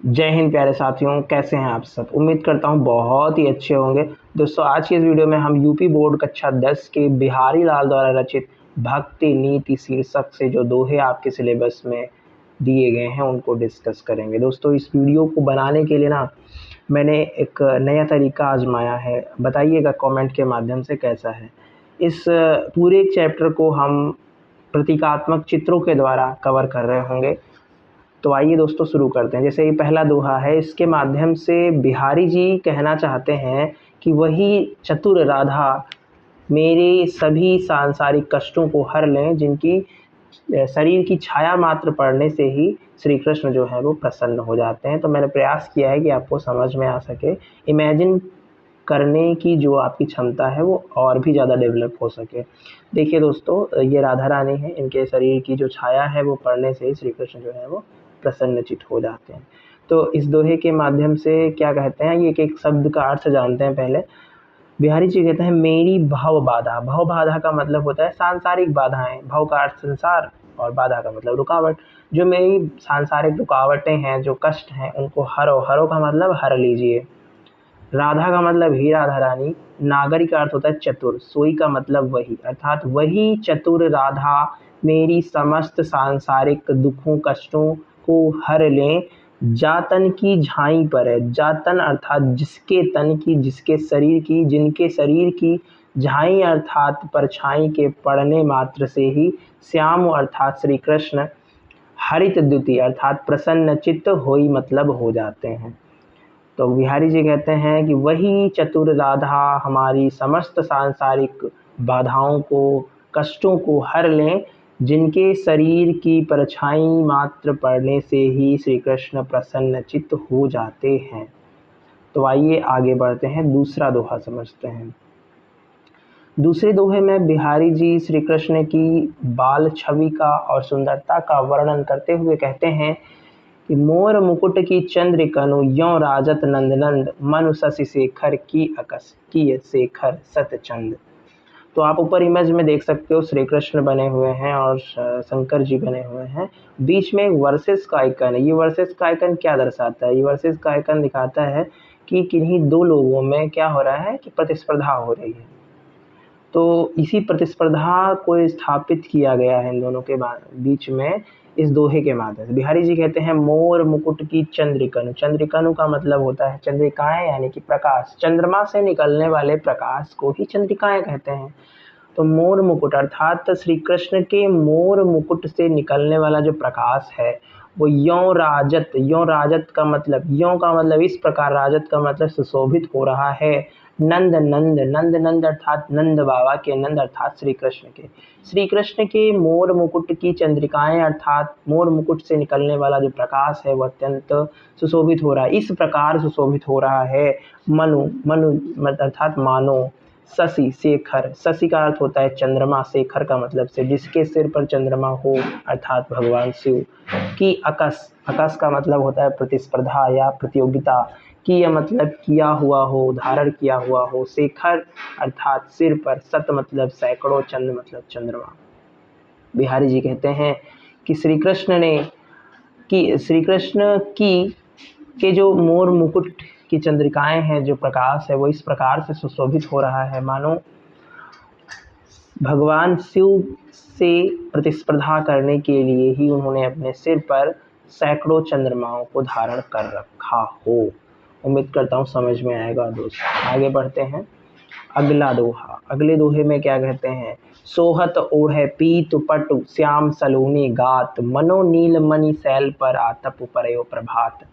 जय हिंद प्यारे साथियों, कैसे हैं आप सब। उम्मीद करता हूं बहुत ही अच्छे होंगे। दोस्तों, आज की इस वीडियो में हम यूपी बोर्ड कक्षा 10 के बिहारी लाल द्वारा रचित भक्ति नीति शीर्षक से जो दोहे आपके सिलेबस में दिए गए हैं उनको डिस्कस करेंगे। दोस्तों, इस वीडियो को बनाने के लिए मैंने एक नया तरीका आजमाया है। बताइएगा कमेंट के माध्यम से कैसा है। इस पूरे चैप्टर को हम प्रतीकात्मक चित्रों के द्वारा कवर कर रहे होंगे। तो आइए दोस्तों शुरू करते हैं। जैसे ये पहला दोहा है, इसके माध्यम से बिहारी जी कहना चाहते हैं कि वही चतुर राधा मेरे सभी सांसारिक कष्टों को हर लें, जिनकी शरीर की छाया मात्र पड़ने से ही श्री कृष्ण जो है वो प्रसन्न हो जाते हैं। तो मैंने प्रयास किया है कि आपको समझ में आ सके, इमेजिन करने की जो आपकी क्षमता है वो और भी ज़्यादा डेवलप हो सके। देखिए दोस्तों, ये राधा रानी है, इनके शरीर की जो छाया है वो पड़ने से ही श्री कृष्ण जो है वो प्रसन्नचित हो जाते हैं। तो इस दोहे के माध्यम से क्या कहते हैं, ये एक शब्द का अर्थ जानते हैं पहले। बिहारी जी कहते हैं मेरी भव बाधा। भव बाधा का मतलब होता है सांसारिक बाधाएं। भव का अर्थ संसार और बाधा का मतलब रुकावट। जो मेरी सांसारिक रुकावटें हैं, जो कष्ट हैं, उनको हरो। हरो का मतलब हर लीजिए। राधा का मतलब ही राधा रानी। नागरी का अर्थ होता है चतुर। सोई का मतलब वही, अर्थात वही चतुर राधा मेरी समस्त सांसारिक दुखों कष्टों को हर लें। जातन की झाई पर है। जातन अर्थात जिसके तन की, जिसके शरीर की, जिनके शरीर की झाई अर्थात परछाई के पड़ने मात्र से ही श्याम अर्थात श्री कृष्ण हरित द्युति अर्थात प्रसन्न चित्त होई मतलब हो जाते हैं। तो बिहारी जी कहते हैं कि वही चतुर राधा हमारी समस्त सांसारिक बाधाओं को, कष्टों को हर लें, जिनके शरीर की परछाई मात्र पड़ने से ही श्री कृष्ण प्रसन्नचित्त हो जाते हैं। तो आइए आगे बढ़ते हैं, दूसरा दोहा समझते हैं। दूसरे दोहे में बिहारी जी श्री कृष्ण की बाल छवि का और सुंदरता का वर्णन करते हुए कहते हैं कि मोर मुकुट की चंद्र कनु यों राजत नंदनंद मनु शशि शेखर की अकस की शेखर सतचंद। तो आप ऊपर इमेज में देख सकते हो, श्री कृष्ण बने हुए हैं और शंकर जी बने हुए हैं। बीच में एक वर्सेस का आइकन है। ये वर्सेस का आइकन क्या दर्शाता है? ये वर्सेस का आइकन दिखाता है कि किन्हीं दो लोगों में क्या हो रहा है, कि प्रतिस्पर्धा हो रही है। तो इसी प्रतिस्पर्धा को स्थापित किया गया है इन दोनों के बीच में इस दोहे के माध्यम से। बिहारी जी कहते हैं मोर मुकुट की चंद्रिकनु। चंद्रिकनु का मतलब होता है चंद्रिकाएं, यानी कि प्रकाश। चंद्रमा से निकलने वाले प्रकाश को ही चंद्रिकाएं कहते हैं। तो मोर मुकुट अर्थात श्री कृष्ण के मोर मुकुट से निकलने वाला जो प्रकाश है वो यों राजत। यों राजत का मतलब, यों का मतलब इस प्रकार, राजत का मतलब सुशोभित हो रहा है। नंद नंद, नंद नंद अर्थात नंद बाबा के, नंद अर्थात श्री कृष्ण के। श्री कृष्ण के मोर मुकुट की चंद्रिकाएं अर्थात मोर मुकुट से निकलने वाला जो प्रकाश है वो अत्यंत सुशोभित हो रहा है। इस प्रकार सुशोभित हो रहा है मनु, मनु अर्थात मानो। शशि शेखर, शशि का अर्थ होता है चंद्रमा, शेखर का मतलब से जिसके सिर पर चंद्रमा हो अर्थात भगवान शिव की अकस। अकस का मतलब होता है प्रतिस्पर्धा या प्रतियोगिता की, यह मतलब किया हुआ हो, धारण किया हुआ हो। शेखर अर्थात सिर पर, सत मतलब सैकड़ों, चंद्र मतलब चंद्रमा। बिहारी जी कहते हैं कि श्री कृष्ण की के जो मोर मुकुट की चंद्रिकाएं हैं, जो प्रकाश है वो इस प्रकार से सुशोभित हो रहा है मानो भगवान शिव से प्रतिस्पर्धा करने के लिए ही उन्होंने अपने सिर पर सैकड़ों चंद्रमाओं को धारण कर रखा हो। उम्मीद करता हूँ समझ में आएगा दोस्तों। आगे बढ़ते हैं, अगला दोहा। अगले दोहे में क्या कहते हैं, सोहत ओढ़े पीत पटु श्याम सलोनी गात मनो नील मणि शैल पर आतप परयो प्रभात।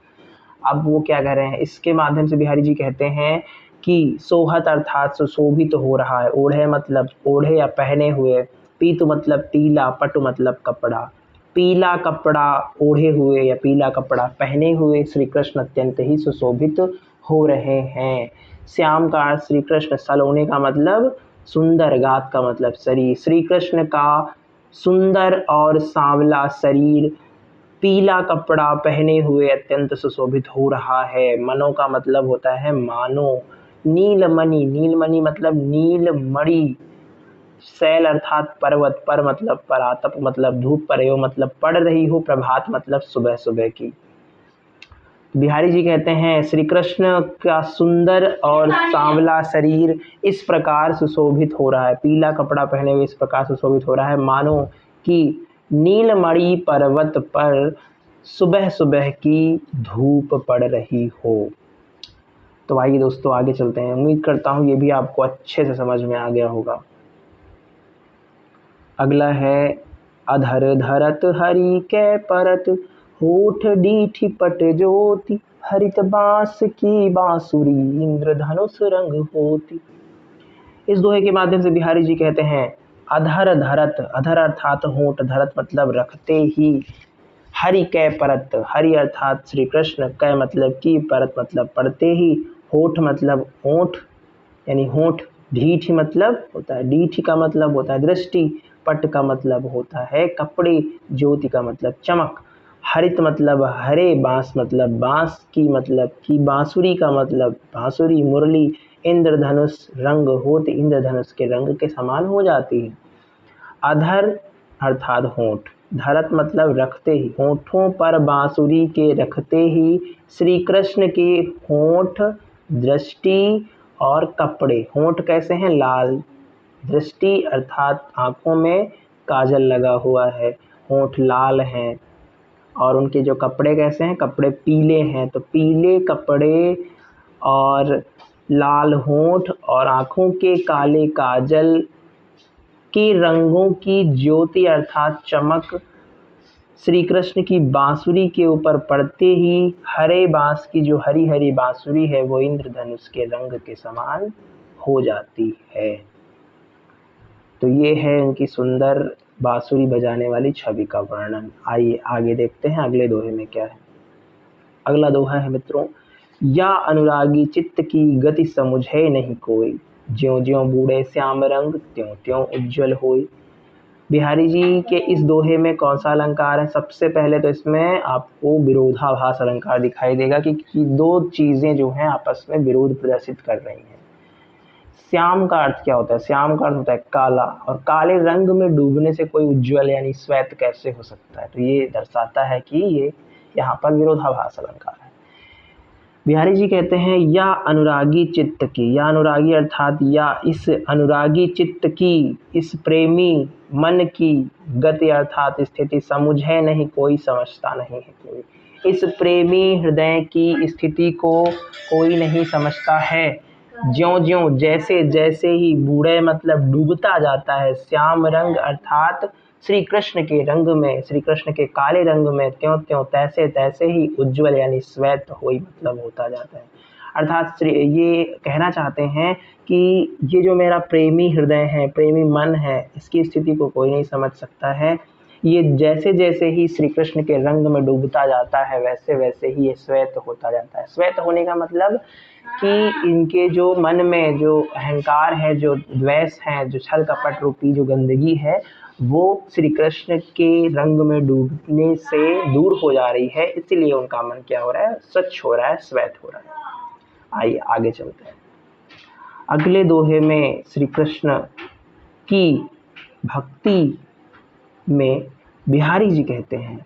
अब वो क्या कह रहे हैं, इसके माध्यम से बिहारी जी कहते हैं कि सोहत अर्थात सुशोभित हो रहा है। ओढ़े मतलब ओढ़े या पहने हुए, पीतु मतलब पीला, पटु मतलब कपड़ा। पीला कपड़ा ओढ़े हुए या पीला कपड़ा पहने हुए श्री कृष्ण अत्यंत ही सुशोभित हो रहे हैं। श्याम का अर्थ श्री कृष्ण, सलोने का मतलब सुंदर, गात का मतलब शरीर। श्री कृष्ण का सुंदर और सांवला शरीर पीला कपड़ा पहने हुए अत्यंत सुशोभित हो रहा है। मनो का मतलब होता है मानो। नीलमणि, नीलमणि मतलब नीलमणि। शैल अर्थात पर्वत, पर मतलब परातप मतलब धूप, परयो मतलब पड़ रही हो, प्रभात मतलब सुबह सुबह की। बिहारी जी कहते हैं श्री कृष्ण का सुंदर और सांवला शरीर इस प्रकार सुशोभित हो रहा है, पीला कपड़ा पहने हुए इस प्रकार सुशोभित हो रहा है मानो कि नीलमणि पर्वत पर सुबह सुबह की धूप पड़ रही हो। तो आइए दोस्तों आगे चलते हैं। उम्मीद करता हूँ ये भी आपको अच्छे से समझ में आ गया होगा। अगला है अधर धरत हरि कै परत, होठ डीठी पट ज्योति, हरित बांस की बांसुरी, इंद्रधनुष रंग होती। इस दोहे के माध्यम से बिहारी जी कहते हैं अधर धरत, अधर अर्थात होठ, धरत मतलब रखते ही, हरि कै परत, हरि अर्थात श्री कृष्ण, कै मतलब की, परत मतलब पढ़ते ही, होठ मतलब होठ यानी होठ, ढीठ मतलब होता है, ढीठ का मतलब होता है दृष्टि, पट का मतलब होता है कपड़े, ज्योति का मतलब चमक, हरित मतलब हरे, बांस मतलब बांस की, मतलब की, बांसुरी का मतलब बांसुरी, मुरली, इंद्रधनुष रंग होती, इंद्रधनुष के रंग के समान हो जाती है। अधर अर्थात होठ, धरत मतलब रखते ही, होठों पर बांसुरी के रखते ही श्री कृष्ण के होठ, दृष्टि और कपड़े। होठ कैसे हैं? लाल, दृष्टि अर्थात आंखों में काजल लगा हुआ है, होठ लाल हैं, और उनके जो कपड़े कैसे हैं? कपड़े पीले हैं। तो पीले कपड़े और लाल होठ और आंखों के काले काजल के रंगों की ज्योति अर्थात चमक श्री कृष्ण की बांसुरी के ऊपर पड़ते ही हरे बांस की जो हरी हरी बांसुरी है वो इंद्रधनुष के रंग के समान हो जाती है। तो ये है उनकी सुंदर बांसुरी बजाने वाली छवि का वर्णन। आइए आगे देखते हैं अगले दोहे में क्या है। अगला दोहा है मित्रों, या अनुरागी चित्त की गति समुझे नहीं कोई, ज्यों ज्यों बूढ़े श्याम रंग, त्यों त्यों उज्ज्वल होई। बिहारी जी के इस दोहे में कौन सा अलंकार है? सबसे पहले तो इसमें आपको विरोधाभास अलंकार दिखाई देगा कि दो चीजें जो हैं आपस में विरोध प्रदर्शित कर रही हैं। श्याम का अर्थ क्या होता है? श्याम का अर्थ होता है काला, और काले रंग में डूबने से कोई उज्ज्वल यानी श्वेत कैसे हो सकता है? तो ये दर्शाता है कि ये यहाँ पर विरोधाभास अलंकार है। बिहारी जी कहते हैं या अनुरागी चित्त की, या अनुरागी अर्थात या इस अनुरागी चित्त की, इस प्रेमी मन की, गति अर्थात स्थिति, समुझे नहीं कोई, समझता नहीं है कोई। इस प्रेमी हृदय की स्थिति को कोई नहीं समझता है। ज्यों ज्यों जैसे जैसे ही, बूढ़े मतलब डूबता जाता है, श्याम रंग अर्थात श्री कृष्ण के रंग में, श्री कृष्ण के काले रंग में, त्यों त्यों तैसे तैसे ही उज्ज्वल यानी श्वेत होई मतलब होता जाता है। अर्थात ये कहना चाहते हैं कि ये जो मेरा प्रेमी हृदय है, प्रेमी मन है, इसकी स्थिति को कोई नहीं समझ सकता है। ये जैसे जैसे ही श्री कृष्ण के रंग में डूबता जाता है वैसे वैसे ही ये श्वेत होता जाता है। श्वेत होने का मतलब कि इनके जो मन में जो अहंकार है, जो द्वेष है, जो छल कपट रूपी जो गंदगी है, वो श्री कृष्ण के रंग में डूबने से दूर हो जा रही है, इसलिए उनका मन क्या हो रहा है? स्वच्छ हो रहा है, श्वेत हो रहा है। आइए आगे चलते हैं। अगले दोहे में श्री कृष्ण की भक्ति में बिहारी जी कहते हैं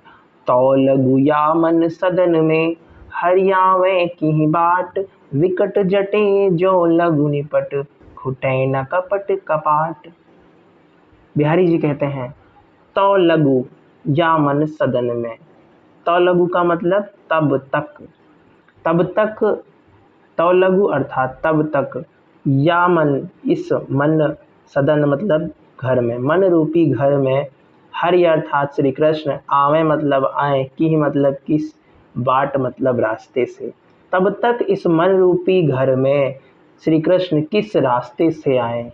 तौ लगु या मन सदन में, हरियावे की बाट, विकट जटे जो लघु निपट, खुटै न कपट कपाट। बिहारी जी कहते हैं तौ लघु या मन सदन में। तौ लघु का मतलब तब तक, तब तक, तौ लघु अर्थात तब तक, या मन इस मन, सदन मतलब घर में, मन रूपी घर में, हरि अर्थात श्री कृष्ण, आवे मतलब आए, की मतलब किस, बाट मतलब रास्ते से। तब तक इस मन रूपी घर में श्री कृष्ण किस रास्ते से आए?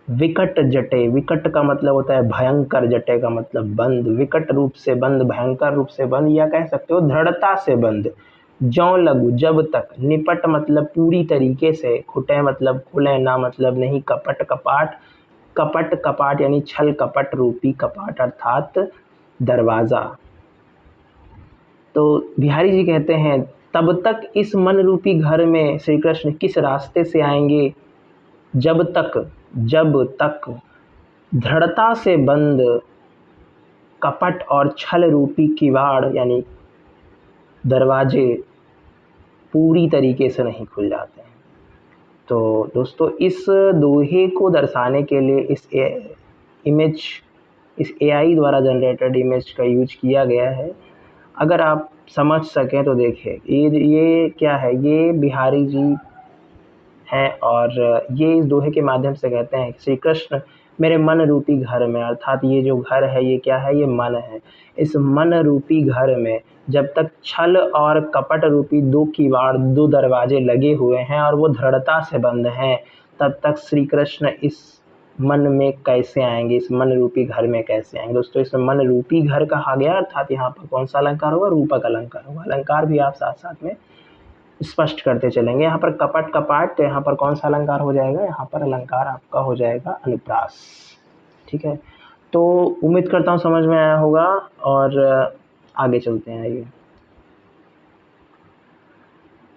विकट जटे, विकट का मतलब होता है भयंकर, जटे का मतलब बंद, विकट रूप से बंद, भयंकर रूप से बंद, या कह सकते हो दृढ़ता से बंद। ज्यों लगु जब तक, निपट मतलब पूरी तरीके से, खुटे मतलब खुले, ना मतलब नहीं, कपट कपाट, कपट कपाट यानी छल कपट रूपी कपाट अर्थात दरवाजा। तो बिहारी जी कहते हैं तब तक इस मन रूपी घर में श्री कृष्ण किस रास्ते से आएंगे? जब तक दृढ़ता से बंद कपट और छल रूपी किवाड़ यानी दरवाजे पूरी तरीके से नहीं खुल जाते हैं। तो दोस्तों इस दोहे को दर्शाने के लिए इस एआई द्वारा जनरेटेड इमेज का यूज किया गया है। अगर आप समझ सकें तो देखिए, ये क्या है, ये बिहारी जी हैं और ये इस दोहे के माध्यम से कहते हैं श्री कृष्ण मेरे मन रूपी घर में, अर्थात ये जो घर है ये क्या है, ये मन है। इस मन रूपी घर में जब तक छल और कपट रूपी दो किवाड़, दो दरवाजे लगे हुए हैं और वो दृढ़ता से बंद हैं, तब तक श्री कृष्ण इस मन में कैसे आएंगे, इस मन रूपी घर में कैसे आएंगे। दोस्तों इस मन रूपी घर कहा गया, अर्थात यहाँ पर कौन सा अलंकार होगा, रूपक अलंकार होगा। अलंकार भी आप साथ साथ में स्पष्ट करते चलेंगे। यहाँ पर कपट कपाट, तो यहाँ पर कौन सा अलंकार हो जाएगा, यहाँ पर अलंकार आपका हो जाएगा अनुप्रास। ठीक है, तो उम्मीद करता हूँ समझ में आया होगा और आगे चलते हैं। आइए।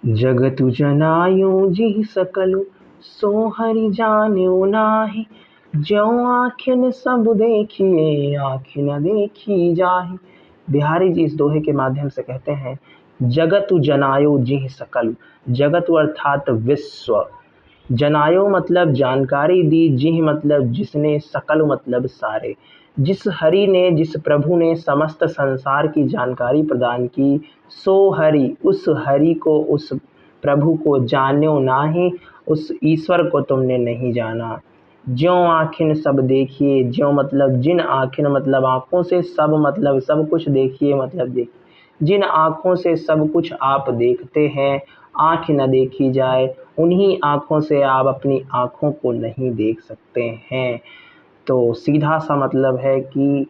जगतु जनायो जी सकलु सो हरि जान्यो नाही, ज्यों आँखिन सब देखिए आँखि न देखी जाहि। बिहारी जी इस दोहे के माध्यम से कहते हैं जगतु जनायो जिह सकल, जगतु अर्थात विश्व, जनायो मतलब जानकारी दी, जिह मतलब जिसने, सकल मतलब सारे। जिस हरि ने, जिस प्रभु ने समस्त संसार की जानकारी प्रदान की, सो हरि, उस हरि को, उस प्रभु को जान्यो नाही, उस ईश्वर को तुमने नहीं जाना। ज्यों आँखिन सब देखिए, ज्यों मतलब जिन आँखिन मतलब आँखों से, सब मतलब सब कुछ, देखिए मतलब देखिए, जिन आँखों से सब कुछ आप देखते हैं, आँख न देखी जाए, उन्हीं आँखों से आप अपनी आँखों को नहीं देख सकते हैं। तो सीधा सा मतलब है कि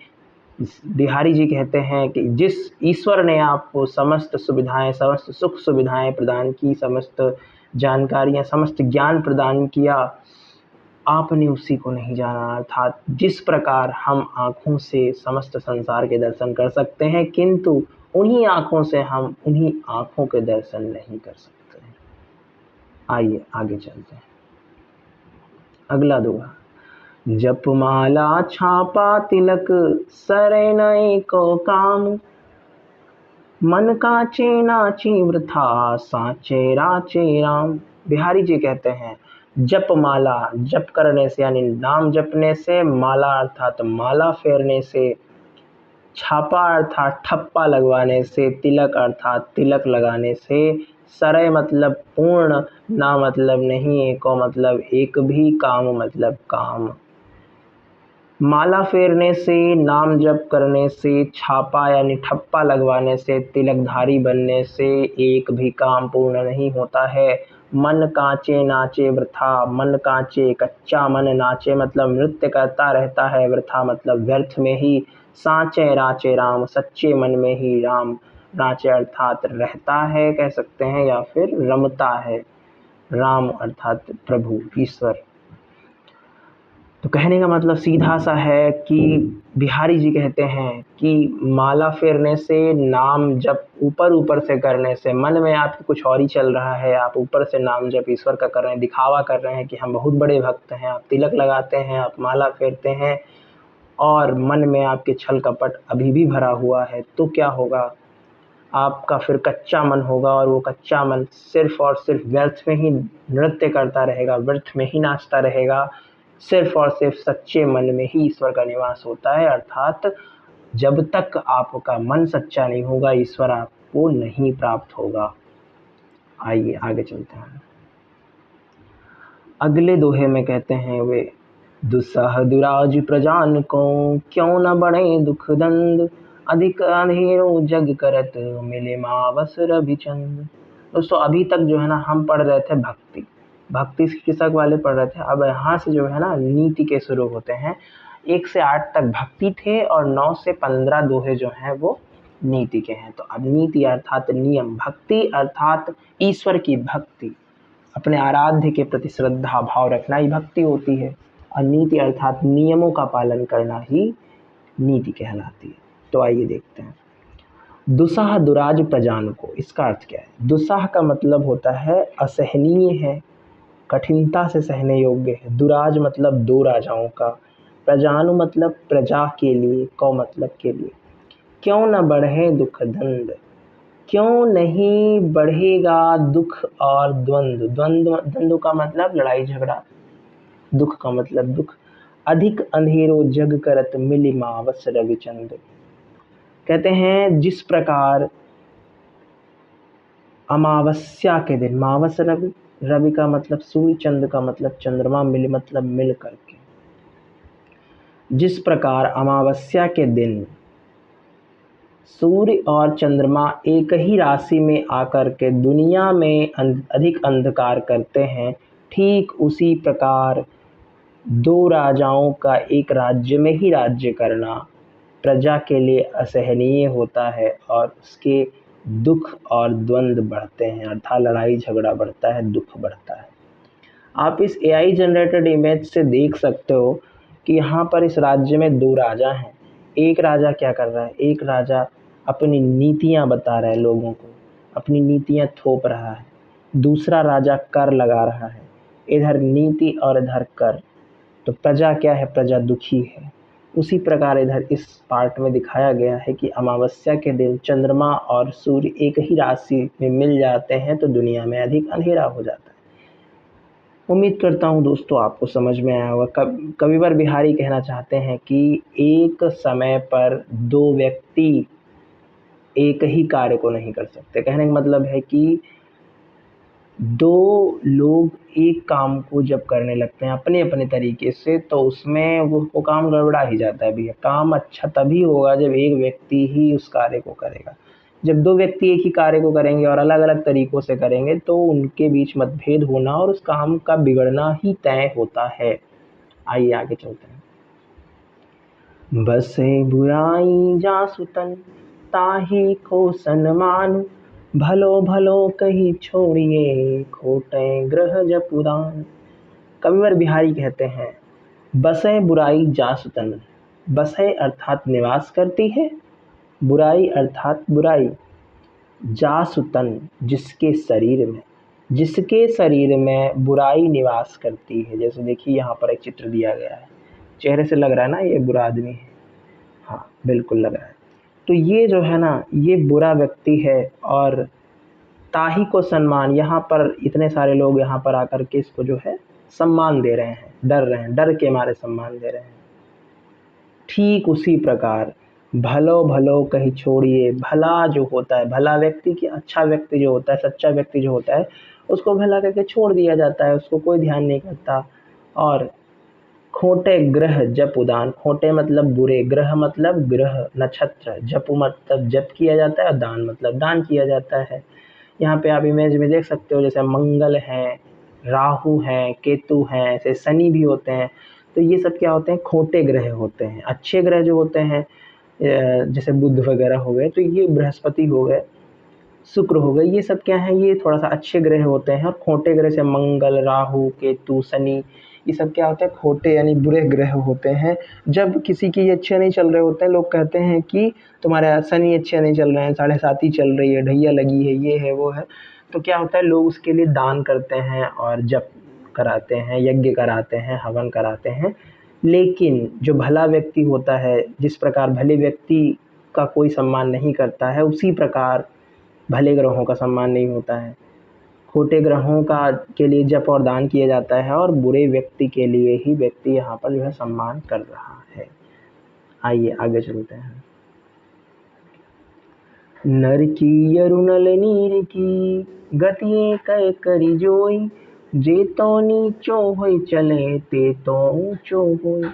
बिहारी जी कहते हैं कि जिस ईश्वर ने आपको समस्त सुविधाएं, समस्त सुख सुविधाएं प्रदान की, समस्त जानकारियां, समस्त ज्ञान प्रदान किया, आपने उसी को नहीं जाना। अर्थात जिस प्रकार हम आँखों से समस्त संसार के दर्शन कर सकते हैं, किंतु उन्हीं आँखों से हम उन्हीं आँखों के दर्शन नहीं कर सकते हैं। आइए आगे चलते हैं। अगला दोहा, जपमाला छापा तिलक सरे नए को काम, मन काचे नाची वृथा साचे राचे राम। बिहारी जी कहते हैं जप माला, जप करने से यानी नाम जपने से, माला अर्थात माला फेरने से, छापा अर्थात ठप्पा लगवाने से, तिलक अर्थात तिलक लगाने से, सरय मतलब पूर्ण, ना मतलब नहीं, एको मतलब एक भी, काम मतलब काम। माला फेरने से, नाम जप करने से, छापा यानी ठप्पा लगवाने से, तिलकधारी बनने से एक भी काम पूर्ण नहीं होता है। मन कांचे नाचे वृथा, मन कांचे कच्चा मन, नाचे मतलब नृत्य करता रहता है, वृथा मतलब व्यर्थ में ही, साचे राचे राम, सच्चे मन में ही राम, नाचे अर्थात रहता है कह सकते हैं, या फिर रमता है, राम अर्थात प्रभु ईश्वर। तो कहने का मतलब सीधा सा है कि बिहारी जी कहते हैं कि माला फेरने से, नाम जप ऊपर ऊपर से करने से, मन में आपके कुछ और ही चल रहा है, आप ऊपर से नाम जप ईश्वर का कर रहे हैं, दिखावा कर रहे हैं कि हम बहुत बड़े भक्त हैं, आप तिलक लगाते हैं, आप माला फेरते हैं, और मन में आपके छल कपट अभी भी भरा हुआ है, तो क्या होगा, आपका फिर कच्चा मन होगा, और वो कच्चा मन सिर्फ और सिर्फ व्यर्थ में ही नृत्य करता रहेगा, व्यर्थ में ही नाचता रहेगा। सिर्फ और सिर्फ सच्चे मन में ही ईश्वर का निवास होता है, अर्थात जब तक आपका मन सच्चा नहीं होगा, ईश्वर आपको नहीं प्राप्त होगा। आइए आगे चलते हैं। अगले दोहे में कहते हैं वे, दुस्सह दुराज प्रजान को, क्यों न बढ़े दुख दंड, अधिक अंधेरो जग करत, मिले मावस रविचंद। दोस्तों अभी तक जो है ना हम पढ़ रहे थे भक्ति, भक्ति शीर्षक वाले पढ़ रहे थे। अब यहाँ से जो है ना नीति के शुरू होते हैं। 1 से 8 तक भक्ति थे और 9 से 15 दोहे जो हैं वो नीति के हैं। तो अब नीति अर्थात नियम, भक्ति अर्थात ईश्वर की भक्ति, अपने आराध्य के प्रति श्रद्धा भाव रखना ही भक्ति होती है, और नीति अर्थात नियमों का पालन करना ही नीति कहलाती है। तो आइए देखते हैं। दुस्सह दुराज प्रजान को, इसका अर्थ क्या है। दुस्सह का मतलब होता है असहनीय है, कठिनता से सहने योग्य है। दुराज मतलब दो राजाओं का, प्रजानु मतलब प्रजा के लिए, कौ मतलब के लिए। क्यों न बढ़े दुख दंड, क्यों नहीं बढ़ेगा दुख और द्वंद्व। द्वंद्व का मतलब लड़ाई झगड़ा, दुख का मतलब दुख। अधिक अंधेरो जग करत मिली मावस रविचंद्र। कहते हैं जिस प्रकार अमावस्या के दिन, मावस रवि, रवि का मतलब सूर्य, चंद्र का मतलब चंद्रमा, मिल मतलब मिल करके, जिस प्रकार अमावस्या के दिन सूर्य और चंद्रमा एक ही राशि में आकर के दुनिया में अधिक अंधकार करते हैं, ठीक उसी प्रकार दो राजाओं का एक राज्य में ही राज्य करना प्रजा के लिए असहनीय होता है और उसके दुख और द्वंद्व बढ़ते हैं, अर्थात लड़ाई झगड़ा बढ़ता है, दुख बढ़ता है। आप इस AI जनरेटेड इमेज से देख सकते हो कि यहाँ पर इस राज्य में दो राजा हैं। एक राजा क्या कर रहा है, एक राजा अपनी नीतियाँ बता रहा है लोगों को, अपनी नीतियाँ थोप रहा है। दूसरा राजा कर लगा रहा है, इधर नीति और इधर कर। तो प्रजा क्या है, प्रजा दुखी है। उसी प्रकार इधर इस पार्ट में दिखाया गया है कि अमावस्या के दिन चंद्रमा और सूर्य एक ही राशि में मिल जाते हैं तो दुनिया में अधिक अंधेरा हो जाता है। उम्मीद करता हूँ दोस्तों आपको समझ में आया होगा। कविवर बिहारी कहना चाहते हैं कि एक समय पर दो व्यक्ति एक ही कार्य को नहीं कर सकते। कहने का मतलब है कि दो लोग एक काम को जब करने लगते हैं अपने अपने तरीके से, तो उसमें वो काम गड़बड़ा ही जाता है भैया। काम अच्छा तभी होगा जब एक व्यक्ति ही उस कार्य को करेगा। जब दो व्यक्ति एक ही कार्य को करेंगे और अलग अलग तरीक़ों से करेंगे तो उनके बीच मतभेद होना और उस काम का बिगड़ना ही तय होता है। आइए आगे चलते हैं। बसे बुराई जासु तन ताहि को सन्मान, भलो भलो कही छोड़िए खोटे ग्रह जपुदान। कविवर बिहारी कहते हैं बसे बुराई जासु तन। बसे अर्थात निवास करती है, बुराई अर्थात बुराई, जासु तन जिसके शरीर में, जिसके शरीर में बुराई निवास करती है। जैसे देखिए यहाँ पर एक चित्र दिया गया है, चेहरे से लग रहा है ना ये बुरा आदमी है। हाँ बिल्कुल लग रहा है। तो ये जो है ना ये बुरा व्यक्ति है और ताही को सम्मान, यहाँ पर इतने सारे लोग यहाँ पर आकर के इसको जो है सम्मान दे रहे हैं, डर रहे हैं, डर के मारे सम्मान दे रहे हैं। ठीक उसी प्रकार भलो भलो कहीं छोड़िए। भला जो होता है, भला व्यक्ति की, अच्छा व्यक्ति जो होता है, सच्चा व्यक्ति जो होता है, उसको भला करके छोड़ दिया जाता है, उसको कोई ध्यान नहीं करता। और खोटे ग्रह जप उदान, खोटे मतलब बुरे, ग्रह मतलब ग्रह नक्षत्र, जप मतलब जप किया जाता है और दान मतलब दान किया जाता है। यहाँ पे आप इमेज में देख सकते हो जैसे मंगल हैं, राहु हैं, केतु हैं, ऐसे शनि भी होते हैं। तो ये सब क्या होते हैं, खोटे ग्रह होते हैं। अच्छे ग्रह जो होते हैं जैसे बुध वगैरह हो गए, तो ये बृहस्पति हो गए, शुक्र हो गए, ये सब क्या है, ये थोड़ा सा अच्छे ग्रह होते हैं। और खोटे ग्रह से मंगल, राहु, केतु, शनि, ये सब क्या होते हैं, खोटे यानी बुरे ग्रह होते हैं। जब किसी की ये अच्छे नहीं चल रहे होते हैं, लोग कहते हैं कि तुम्हारे शनि अच्छे नहीं चल रहे हैं, 7.5 चल रही है, ढैया लगी है, ये है वो है। तो क्या होता है, लोग उसके लिए दान करते हैं और जप कराते हैं, यज्ञ कराते हैं, हवन कराते हैं। लेकिन जो भला व्यक्ति होता है, जिस प्रकार भले व्यक्ति का कोई सम्मान नहीं करता है, उसी प्रकार भले ग्रहों का सम्मान नहीं होता है। खोटे ग्रहों का के लिए जप और दान किया जाता है और बुरे व्यक्ति के लिए ही व्यक्ति यहाँ पर जो है सम्मान कर रहा है। आइए आगे चलते हैं। नर की अरुणल नीर की गति कै करी जोई, जे तो नीचो होई चले ते तो ऊंचो होई।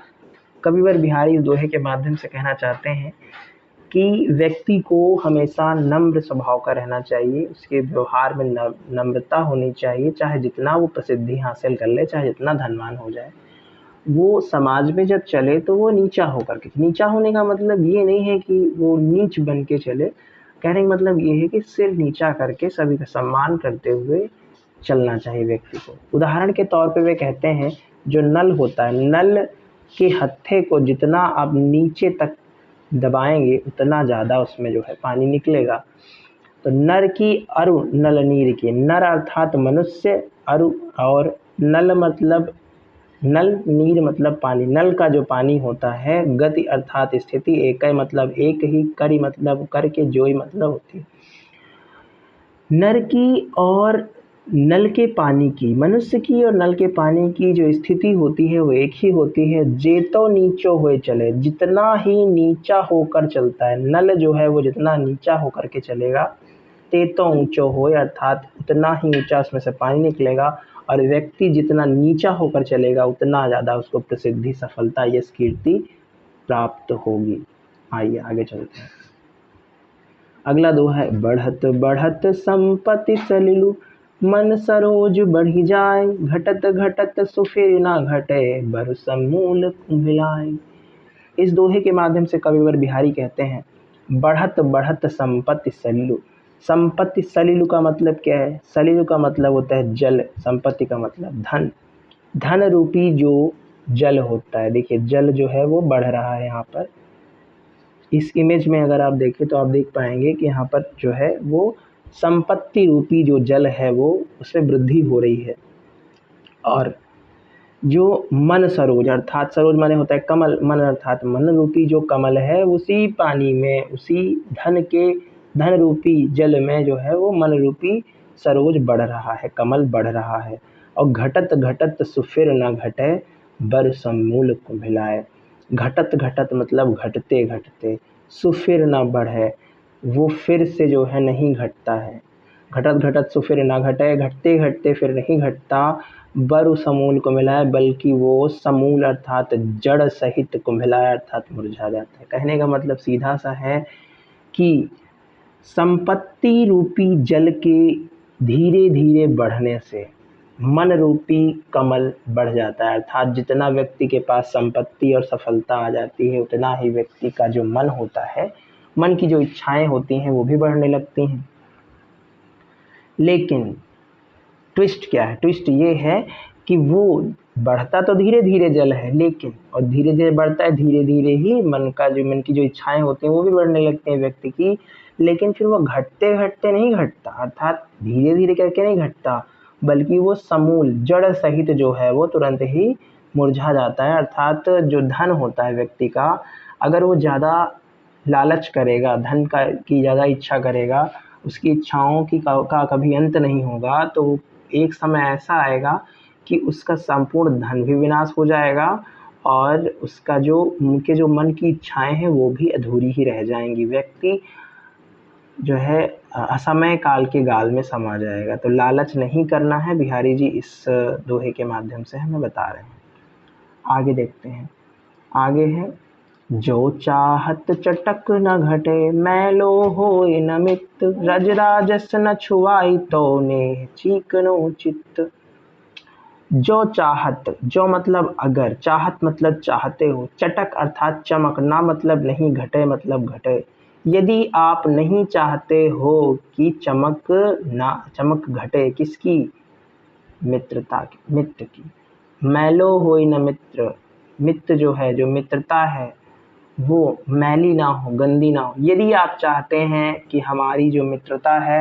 कविवर बिहारी इस दोहे के माध्यम से कहना चाहते हैं कि व्यक्ति को हमेशा नम्र स्वभाव का रहना चाहिए, उसके व्यवहार में नम्रता होनी चाहिए। चाहे जितना वो प्रसिद्धि हासिल कर ले, चाहे जितना धनवान हो जाए, वो समाज में जब चले तो वो नीचा होकर के, नीचा होने का मतलब ये नहीं है कि वो नीच बन के चले, कहने का मतलब ये है कि सिर नीचा करके सभी का सम्मान करते हुए चलना चाहिए व्यक्ति को। उदाहरण के तौर पे वे कहते हैं जो नल होता है, नल के हत्थे को जितना आप नीचे तक दबाएंगे उतना ज़्यादा उसमें जो है पानी निकलेगा। तो नर की अरु नल नीर की, नर अर्थात मनुष्य, अरु और नल मतलब नल, नीर मतलब पानी। नल का जो पानी होता है, गति अर्थात स्थिति, एक मतलब एक ही, करी मतलब करके, जोई मतलब होती है। नर की और नल के पानी की, मनुष्य की और नल के पानी की जो स्थिति होती है वो एक ही होती है। जेतो नीचो हुए चले, जितना ही नीचा होकर चलता है, नल जो है वो जितना नीचा होकर के चलेगा, तेतो ऊंचो होए, अर्थात उतना ही ऊंचा उसमें से पानी निकलेगा। और व्यक्ति जितना नीचा होकर चलेगा उतना ज़्यादा उसको प्रसिद्धि, सफलता, यश, कीर्ति प्राप्त होगी। आइए आगे चलते हैं। अगला दोहा है, बढ़त बढ़त संपत्ति सलिलु, मन सरोज बढ़ी जाए, घटत घटत सुफिर ना घटे, बर समूल कुम्हिलाए। इस दोहे के माध्यम से कविवर बिहारी कहते हैं, बढ़त बढ़त संपत्ति सलिलु। संपत्ति, सलिलु का मतलब क्या है? सलिलु का मतलब होता है जल, संपत्ति का मतलब धन। धन रूपी जो जल होता है, देखिए जल जो है वो बढ़ रहा है। यहाँ पर इस इमेज में अगर आप देखें तो आप देख पाएंगे कि यहाँ पर जो है वो संपत्ति रूपी जो जल है वो उसमें वृद्धि हो रही है। और जो मन सरोज, अर्थात सरोज माने होता है कमल, मन अर्थात मन रूपी जो कमल है, उसी पानी में, उसी धन के, धन रूपी जल में जो है वो मन रूपी सरोज बढ़ रहा है, कमल बढ़ रहा है। और घटत घटत सुफिर न घटे, बर समूल कुम्हिलाए। घटत घटत मतलब घटते घटते, सुफिर न बढ़े, वो फिर से जो है नहीं घटता है। घटत घटत सुफिर न घटे, घटते घटते फिर नहीं घटता, बर समूल कुम्हिलाए, बल्कि वो समूल अर्थात जड़ सहित कुम्हिलाए अर्थात मुरझा जाता है। कहने का मतलब सीधा सा है कि संपत्ति रूपी जल के धीरे धीरे बढ़ने से मन रूपी कमल बढ़ जाता है। अर्थात जितना व्यक्ति के पास संपत्ति और सफलता आ जाती है उतना ही व्यक्ति का जो मन होता है, मन की जो इच्छाएं होती हैं वो भी बढ़ने लगती हैं। लेकिन ट्विस्ट क्या है? ट्विस्ट ये है कि वो बढ़ता तो धीरे धीरे जल है, लेकिन और धीरे धीरे बढ़ता है, धीरे धीरे ही मन की जो इच्छाएं होती हैं वो भी बढ़ने लगती हैं व्यक्ति की। लेकिन फिर वो घटते घटते नहीं घटता, अर्थात धीरे धीरे करके नहीं घटता, बल्कि वो समूल जड़ सहित जो है वो तुरंत ही मुरझा जाता है। अर्थात जो धन होता है व्यक्ति का, अगर वो ज़्यादा लालच करेगा, धन का की ज़्यादा इच्छा करेगा, उसकी इच्छाओं का कभी अंत नहीं होगा, तो एक समय ऐसा आएगा कि उसका संपूर्ण धन भी विनाश हो जाएगा और उसका जो उनके जो मन की इच्छाएं हैं वो भी अधूरी ही रह जाएंगी। व्यक्ति जो है असमय काल के गाल में समा जाएगा। तो लालच नहीं करना है, बिहारी जी इस दोहे के माध्यम से हमें बता रहे हैं। आगे देखते हैं। आगे है, जो चाहत चटक न घटे, मैलो होए न मित, रज राजस न छुआई, तो नेह चीकनो चित्त। जो चाहत, जो मतलब अगर, चाहत मतलब चाहते हो, चटक अर्थात चमक, ना मतलब नहीं, घटे मतलब घटे। यदि आप नहीं चाहते हो कि चमक घटे, किसकी? मित्रता की, मित्र की। मैलो होई न मित्र, मित्र जो है, जो मित्रता है वो मैली ना हो, गंदी ना हो। यदि आप चाहते हैं कि हमारी जो मित्रता है,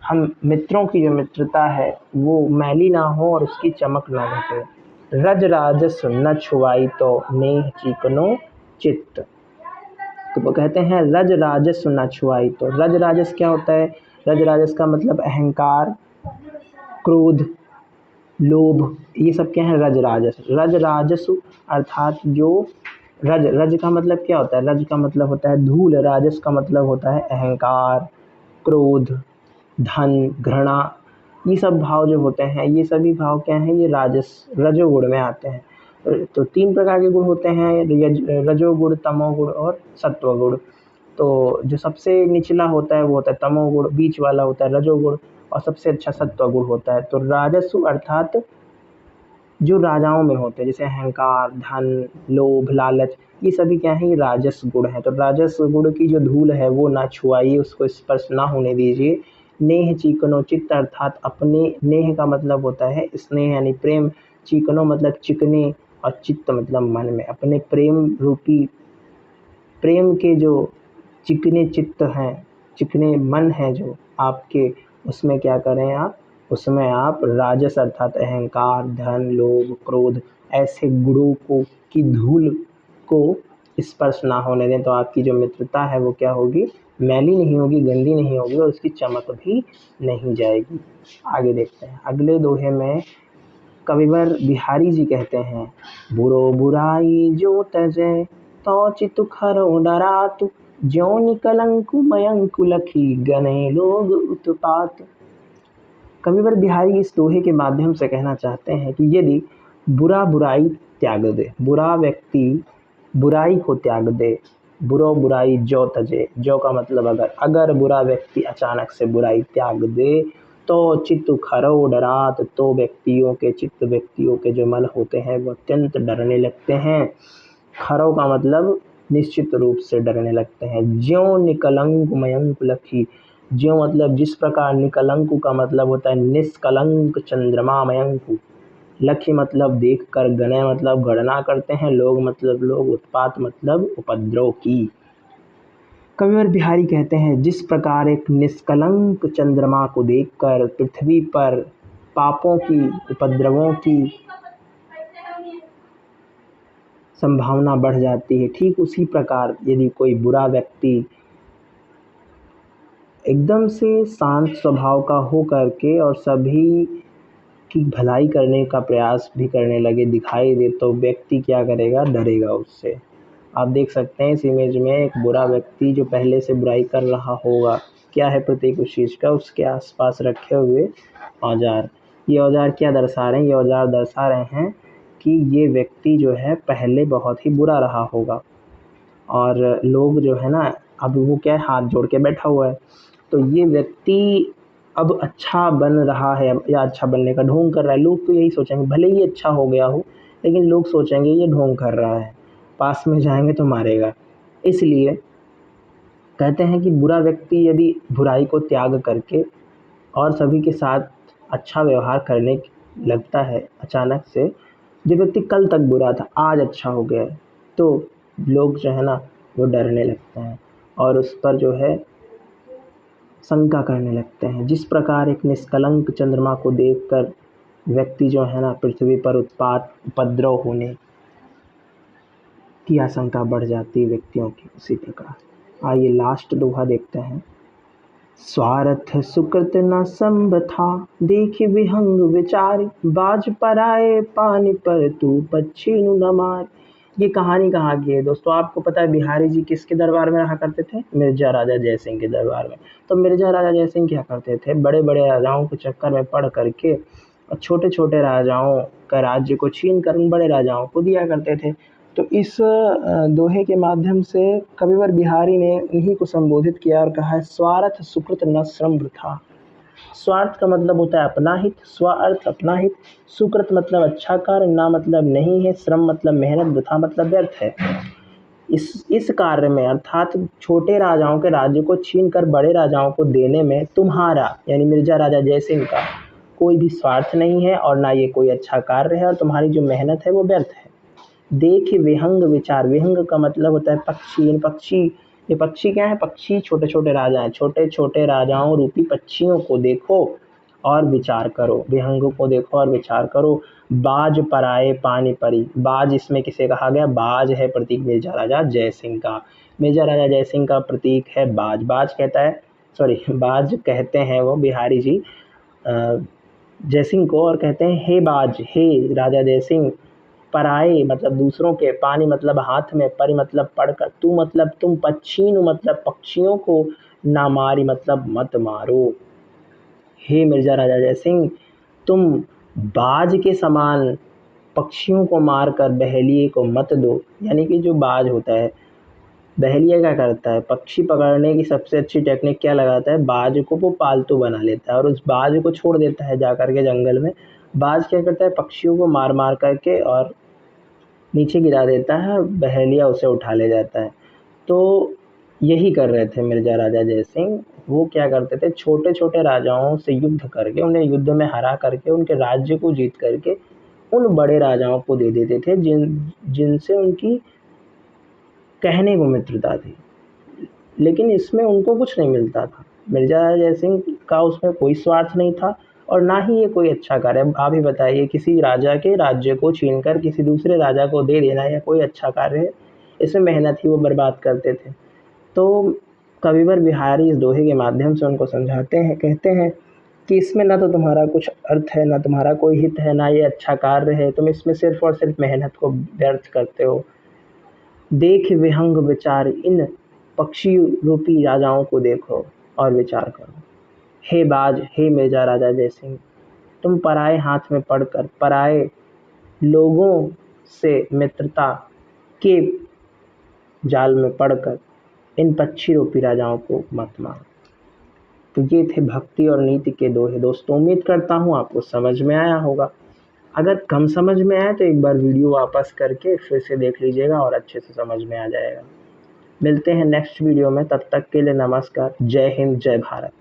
हम मित्रों की जो मित्रता है वो मैली ना हो और उसकी चमक ना घटे। रज राजस न छुआई, तो नेह चिकनो चित्त। तो वो कहते हैं रज राजस न छुआई। तो रज राजस क्या होता है? रज राजस का मतलब अहंकार, क्रोध, लोभ, ये सब क्या है? रज राजस। रज राजसु अर्थात जो रज, रज का मतलब क्या होता है? रज का मतलब होता है धूल, राजस का मतलब होता है अहंकार, क्रोध, धन, घृणा। ये सब भाव जो होते हैं, ये सभी भाव क्या हैं? ये राजस, रजोगुण में आते हैं। तो 3 प्रकार के गुण होते हैं, रजोगुण, तमोगुण और सत्वगुण। तो जो सबसे निचला होता है वो होता है तमोगुण, बीच वाला होता है रजोगुण और सबसे अच्छा सत्वगुण होता है। तो राजस्व अर्थात जो राजाओं में होते हैं, जैसे अहंकार, धन, लोभ, लालच, ये सभी क्या है? ये राजस गुण है। तो राजस गुण की जो धूल है वो ना छुआइए, उसको स्पर्श ना होने दीजिए। नेह चिकनो चित्त अर्थात अपने, नेह का मतलब होता है स्नेह यानी प्रेम, चिकनो मतलब चिकने और चित्त मतलब मन में, अपने प्रेम रूपी, प्रेम के जो चिकने चित्त हैं, चिकने मन हैं जो आपके, उसमें क्या करें आप? उसमें आप राजस अर्थात अहंकार, धन, लोभ, क्रोध, ऐसे गुणों को की धूल को स्पर्श ना होने दें। तो आपकी जो मित्रता है वो क्या होगी? मैली नहीं होगी, गंदी नहीं होगी और उसकी चमक भी नहीं जाएगी। आगे देखते हैं अगले दोहे में कविवर बिहारी जी कहते हैं, बुरो बुराई जो तजे तो चितु खरो डरातु, ज्यों निकलंकु मयंकु लखी गने लोग उत्पात। कविवर बिहारी इस दोहे के माध्यम से कहना चाहते हैं कि यदि बुरा बुराई त्याग दे, बुरा व्यक्ति बुराई को त्याग दे, बुरो बुराई जो तजे, जो का मतलब अगर बुरा व्यक्ति अचानक से बुराई त्याग दे तो चित्त खरो डरात, तो व्यक्तियों के जो मन होते हैं वो अत्यंत डरने लगते हैं। खरो का मतलब निश्चित रूप से डरने लगते हैं। ज्यों निकलंक मयंक लखी, ज्यों मतलब जिस प्रकार, निकलंक का मतलब होता है निष्कलंक चंद्रमा मयंक, लखी मतलब देख कर, गणय मतलब गणना करते हैं, लोग मतलब लोग, उत्पात मतलब उपद्रव की। कविवर बिहारी कहते हैं जिस प्रकार एक निष्कलंक चंद्रमा को देखकर पृथ्वी पर पापों की, उपद्रवों की संभावना बढ़ जाती है, ठीक उसी प्रकार यदि कोई बुरा व्यक्ति एकदम से शांत स्वभाव का हो करके और सभी की भलाई करने का प्रयास भी करने लगे दिखाई दे, तो व्यक्ति क्या करेगा, डरेगा उससे। आप देख सकते हैं इस इमेज में एक बुरा व्यक्ति जो पहले से बुराई कर रहा होगा, क्या है प्रतीक उस चीज़ का, उसके आसपास रखे हुए औजार। ये औजार क्या दर्शा रहे हैं, ये औजार दर्शा रहे हैं कि ये व्यक्ति जो है पहले बहुत ही बुरा रहा होगा और लोग जो है ना, अब वो क्या है, हाथ जोड़ के बैठा हुआ है, तो ये व्यक्ति अब अच्छा बन रहा है या अच्छा बनने का ढोंग कर रहा है। लोग तो यही सोचेंगे, भले ही अच्छा हो गया हो लेकिन लोग सोचेंगे ये ढोंग कर रहा है, पास में जाएंगे तो मारेगा। इसलिए कहते हैं कि बुरा व्यक्ति यदि बुराई को त्याग करके और सभी के साथ अच्छा व्यवहार करने लगता है, अचानक से जो व्यक्ति कल तक बुरा था आज अच्छा हो गया है, तो लोग जो है ना वो डरने लगते हैं और उस पर जो है शंका करने लगते हैं। जिस प्रकार एक निष्कलंक चंद्रमा को देखकर व्यक्ति जो है ना पृथ्वी पर उत्पात, उपद्रव होने की आशंका बढ़ जाती है व्यक्तियों की, उसी प्रकार आइए लास्ट दोहा देखते हैं। स्वार्थ सुकृत न संभ था, देख विहंग विचार, बाज पर आए पानी पर तू पक्षी नु न मार। ये कहानी कहाँ की है दोस्तों, आपको पता है बिहारी जी किसके दरबार में रहा करते थे, मिर्जा राजा जयसिंह के दरबार में। तो मिर्जा राजा जयसिंह क्या करते थे, बड़े बड़े राजाओं के चक्कर में पड़ करके और छोटे छोटे राजाओं का राज्य को छीन कर उन बड़े राजाओं को दिया करते थे। तो इस दोहे के माध्यम से कविवर बिहारी ने इन्हीं को संबोधित किया और कहा है, स्वार्थ सुकृत न श्रम वृथा। स्वार्थ का मतलब होता है अपना हित, स्वार्थ अपना हित, सुकृत मतलब अच्छा कार्य, ना मतलब नहीं है, श्रम मतलब मेहनत, वृथा मतलब व्यर्थ है। इस कार्य में अर्थात छोटे राजाओं के राज्य को छीन कर बड़े राजाओं को देने में तुम्हारा यानी मिर्जा राजा जयसिंह का कोई भी स्वार्थ नहीं है और ना ये कोई अच्छा कार्य है और तुम्हारी जो मेहनत है वो व्यर्थ है। देख विहंग विचार, विहंग का मतलब होता है पक्षी, इन पक्षी, ये पक्षी क्या है, पक्षी छोटे छोटे राजा हैं, छोटे छोटे राजाओं रूपी पक्षियों को देखो और विचार करो, विहंग को देखो और विचार करो। बाज पराए पानी परी, बाज इसमें किसे कहा गया, बाज है प्रतीक मिर्जा राजा जयसिंह का। मिर्जा राजा जयसिंह का प्रतीक है बाज। बाज कहता है, सॉरी, बाज कहते हैं वो बिहारी जी जयसिंह को और कहते हैं, हे बाज, हे राजा जयसिंह, पराए मतलब दूसरों के, पानी मतलब हाथ में, परि मतलब पढ़कर, तू मतलब तुम, पक्षीनु मतलब पक्षियों को, ना मारी मतलब मत मारो। हे मिर्जा राजा जयसिंह, तुम बाज के समान पक्षियों को मारकर बहेलिए को मत दो। यानी कि जो बाज होता है, बहेलिया क्या करता है, पक्षी पकड़ने की सबसे अच्छी टेक्निक क्या लगाता है, बाज को वो पालतू बना लेता है और उस बाज को छोड़ देता है जा कर के जंगल में। बाज क्या करता है, पक्षियों को मार मार करके और नीचे गिरा देता है, बहेलिया उसे उठा ले जाता है। तो यही कर रहे थे मिर्जा राजा जयसिंह। वो क्या करते थे, छोटे छोटे राजाओं से युद्ध करके, उन्हें युद्ध में हरा करके, उनके राज्य को जीत करके उन बड़े राजाओं को दे देते थे जिनसे उनकी कहने को मित्रता थी, लेकिन इसमें उनको कुछ नहीं मिलता था। मिर्जा राजा जयसिंह का उसमें कोई स्वार्थ नहीं था और ना ही ये कोई अच्छा कार्य। अब आप ही बताइए, किसी राजा के राज्य को छीनकर किसी दूसरे राजा को दे देना या कोई अच्छा कार्य है, इसमें मेहनत ही वो बर्बाद करते थे। तो कविवर बिहारी इस दोहे के माध्यम से उनको समझाते हैं, कहते हैं कि इसमें ना तो तुम्हारा कुछ अर्थ है, ना तुम्हारा कोई हित है, ना ये अच्छा कार्य है, तुम इसमें सिर्फ और सिर्फ मेहनत को व्यर्थ करते हो। देख विहंग विचार इन पक्षी रूपी राजाओं को देखो और विचार करो। हे बाज, हे मेजा राजा जयसिंह, तुम पराए हाथ में पड़कर पराए लोगों से मित्रता के जाल में पड़कर इन पक्षी रूपी राजाओं को मत मारो। तो ये थे भक्ति और नीति के दोहे। दोस्तों उम्मीद करता हूँ आपको समझ में आया होगा। अगर कम समझ में आए तो एक बार वीडियो वापस करके फिर से देख लीजिएगा और अच्छे से समझ में आ जाएगा। मिलते हैं नेक्स्ट वीडियो में, तब तक के लिए नमस्कार। जय हिंद, जय भारत।